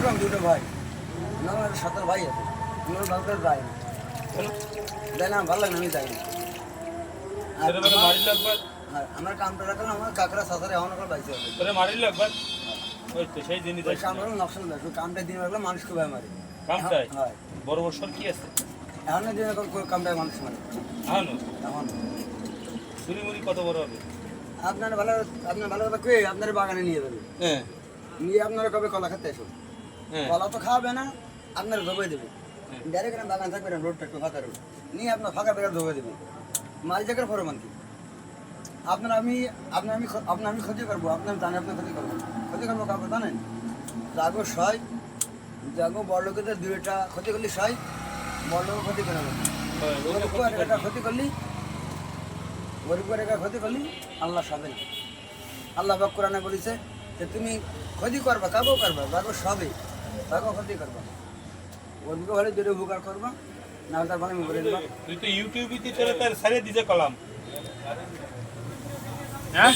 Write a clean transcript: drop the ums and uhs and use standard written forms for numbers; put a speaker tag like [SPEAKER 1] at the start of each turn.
[SPEAKER 1] আমি দুটো ভাই আমার 17 ভাই আছে আমার বাড়িতে যাই না যাই না ভালো লাগে না আমি যাই না আর আমার কামটা রাখলাম আমার কাকরা সাসারে এমন করে বাইছে
[SPEAKER 2] তোরে মারিল একবার ওই তো সেই দিনই
[SPEAKER 1] ওই কামটা নকশাল দেয় কামটা দিন রাখলাম মানুষ খুব মারে
[SPEAKER 2] কামটাই
[SPEAKER 1] হয়
[SPEAKER 2] বড় বছর কি আছে
[SPEAKER 1] এখন দিন কামটায় মানুষ মারে
[SPEAKER 2] আনো
[SPEAKER 1] এখন
[SPEAKER 2] চুরি মুড়ি কত বড় হবে
[SPEAKER 1] আপনার ভালো কথা কে আপনার বাগানে নিয়ে যাবে
[SPEAKER 2] হ্যাঁ
[SPEAKER 1] নিয়ে আপনারা কবে কলা খেতে এসো কলা তো খাওয়াবে না আপনারা ধোবে দেবে ডাইরেক্ট বাগান থাকবে না রোডটা একটু ফাঁকা রোড নিয়ে আপনার ফাঁকা বেকার ধোবে দেবে মাল জায়গার পরে মানকি আপনার আমি ক্ষতি করবো আপনার জানে আপনার ক্ষতি করবো কাউকে জানেন যাগো সয় যাগো বড় লোকেদের দুইটা ক্ষতি করলি সয় বড় লোক ক্ষতি করে একটা ক্ষতি করলি গরিবের একটা ক্ষতি করলি আল্লাহ সাবে না আল্লাহ বাক কোরআনে বলেছে যে তুমি ক্ষতি করবা কাউকেও করবা যাগো সবে তাকেও ক্ষতি করবা গরিবকে ভালো দুটো উপকার করবা না তার ভালো করে দেবা
[SPEAKER 2] তুই তো ইউটিউবে তোরা তার সারে দিতে কলাম হ্যাঁ